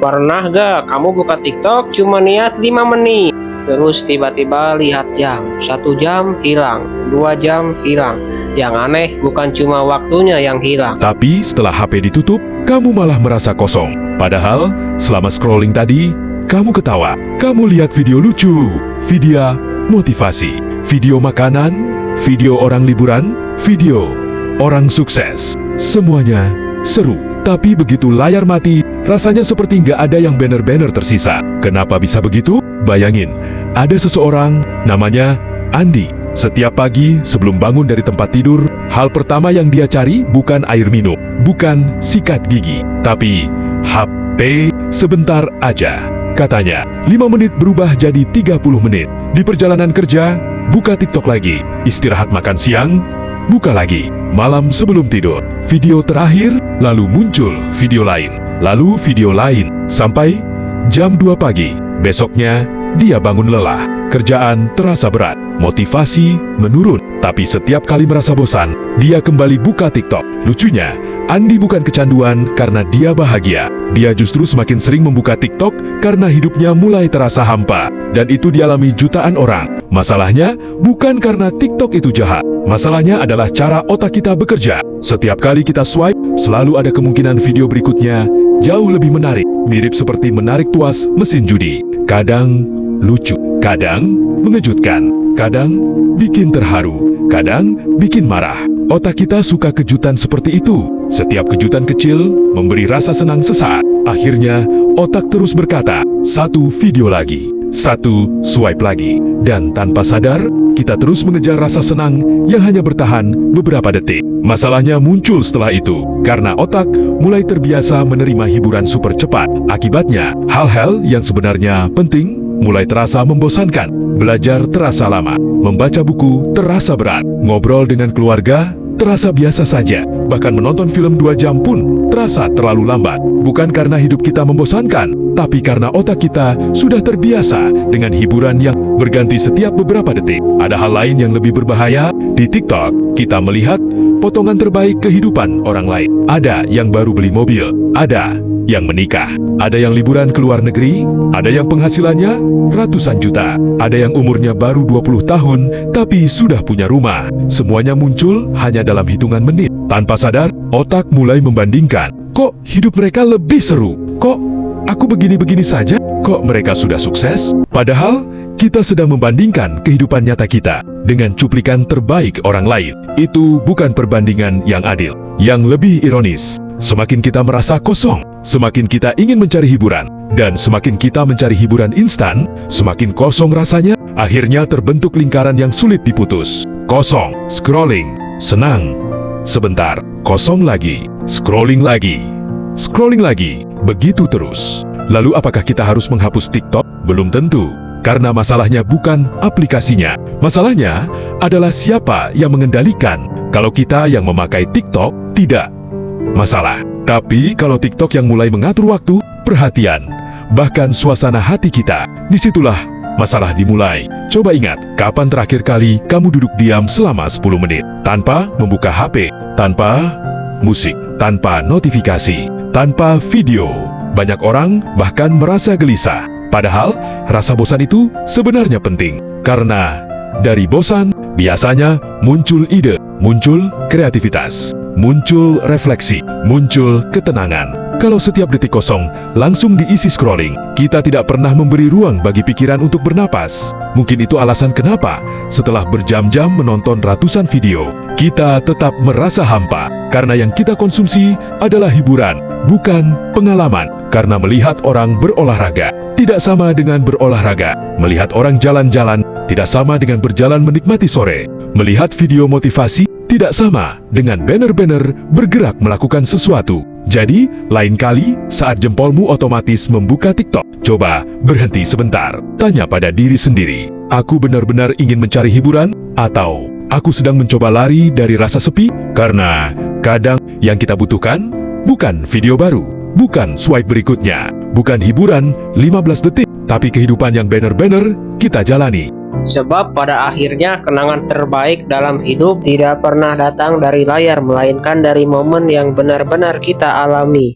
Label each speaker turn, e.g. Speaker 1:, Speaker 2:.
Speaker 1: Pernah gak kamu buka TikTok cuma niat 5 menit, terus tiba-tiba lihat jam, 1 jam hilang, 2 jam hilang. Yang aneh bukan cuma waktunya yang hilang,
Speaker 2: Tapi setelah HP ditutup, kamu malah merasa kosong. Padahal selama scrolling tadi, kamu ketawa, kamu lihat video lucu, video motivasi, video makanan, video orang liburan, video orang sukses. Semuanya seru. Tapi begitu layar mati, rasanya seperti nggak ada yang banner-banner tersisa. Kenapa bisa begitu? Bayangin, ada seseorang namanya Andi. Setiap pagi sebelum bangun dari tempat tidur, hal pertama yang dia cari bukan air minum, bukan sikat gigi, tapi HP sebentar aja. Katanya, 5 menit berubah jadi 30 menit. Di perjalanan kerja, buka TikTok lagi. Istirahat makan siang, buka lagi. Malam sebelum tidur, video terakhir, lalu muncul video lain, lalu video lain, sampai jam 2 pagi. Besoknya, dia bangun lelah, kerjaan terasa berat, motivasi menurun. Tapi setiap kali merasa bosan, dia kembali buka TikTok. Lucunya, Andi bukan kecanduan karena dia bahagia. Dia justru semakin sering membuka TikTok karena hidupnya mulai terasa hampa. Dan itu dialami jutaan orang. Masalahnya bukan karena TikTok itu jahat. Masalahnya adalah cara otak kita bekerja. Setiap kali kita swipe, selalu ada kemungkinan video berikutnya jauh lebih menarik. Mirip seperti menarik tuas mesin judi. Kadang lucu, kadang mengejutkan, kadang bikin terharu, kadang bikin marah. Otak kita suka kejutan seperti itu. Setiap kejutan kecil memberi rasa senang sesaat. Akhirnya, otak terus berkata, satu video lagi, satu swipe lagi. Dan tanpa sadar, kita terus mengejar rasa senang yang hanya bertahan beberapa detik. Masalahnya muncul setelah itu, karena otak mulai terbiasa menerima hiburan super cepat. Akibatnya, hal-hal yang sebenarnya penting mulai terasa membosankan. Belajar terasa lama, membaca buku terasa berat, ngobrol dengan keluarga terasa biasa saja. Bahkan menonton film 2 jam pun terasa terlalu lambat. Bukan karena hidup kita membosankan, tapi karena otak kita sudah terbiasa dengan hiburan yang berganti setiap beberapa detik. Ada hal lain yang lebih berbahaya. Di TikTok, kita melihat potongan terbaik kehidupan orang lain. Ada yang baru beli mobil, ada yang menikah, ada yang liburan ke luar negeri, ada yang penghasilannya ratusan juta, ada yang umurnya baru 20 tahun tapi sudah punya rumah. Semuanya muncul hanya dalam hitungan menit. Tanpa sadar, otak mulai membandingkan. Kok hidup mereka lebih seru? Kok aku begini-begini saja? Kok mereka sudah sukses? Padahal kita sedang membandingkan kehidupan nyata kita dengan cuplikan terbaik orang lain. Itu bukan perbandingan yang adil. Yang lebih ironis, semakin kita merasa kosong, semakin kita ingin mencari hiburan. Dan semakin kita mencari hiburan instan, semakin kosong rasanya. Akhirnya terbentuk lingkaran yang sulit diputus. Kosong, scrolling, senang. Sebentar, kosong lagi, scrolling lagi, scrolling lagi. Begitu terus. Lalu apakah kita harus menghapus TikTok? Belum tentu. Karena masalahnya bukan aplikasinya. Masalahnya adalah siapa yang mengendalikan. Kalau kita yang memakai TikTok, tidak masalah. Tapi kalau TikTok yang mulai mengatur waktu, perhatian, bahkan suasana hati kita, disitulah masalah dimulai. Coba ingat, kapan terakhir kali kamu duduk diam selama 10 menit, tanpa membuka HP, tanpa musik, tanpa notifikasi, tanpa video. Banyak orang bahkan merasa gelisah. Padahal, rasa bosan itu sebenarnya penting. Karena dari bosan, biasanya muncul ide, muncul kreativitas, muncul refleksi, muncul ketenangan. Kalau setiap detik kosong langsung diisi scrolling, kita tidak pernah memberi ruang bagi pikiran untuk bernapas. Mungkin itu alasan kenapa setelah berjam-jam menonton ratusan video, kita tetap merasa hampa. Karena yang kita konsumsi adalah hiburan, bukan pengalaman. Karena melihat orang berolahraga tidak sama dengan berolahraga. Melihat orang jalan-jalan tidak sama dengan berjalan menikmati sore. Melihat video motivasi tidak sama dengan banner-banner bergerak melakukan sesuatu. Jadi, lain kali saat jempolmu otomatis membuka TikTok, coba berhenti sebentar. Tanya pada diri sendiri, aku benar-benar ingin mencari hiburan? Atau aku sedang mencoba lari dari rasa sepi? Karena kadang yang kita butuhkan bukan video baru, bukan swipe berikutnya, bukan hiburan 15 detik, tapi kehidupan yang banner-banner kita jalani.
Speaker 1: sebab pada akhirnya kenangan terbaik dalam hidup tidak pernah datang dari layar, melainkan dari momen yang benar-benar kita alami.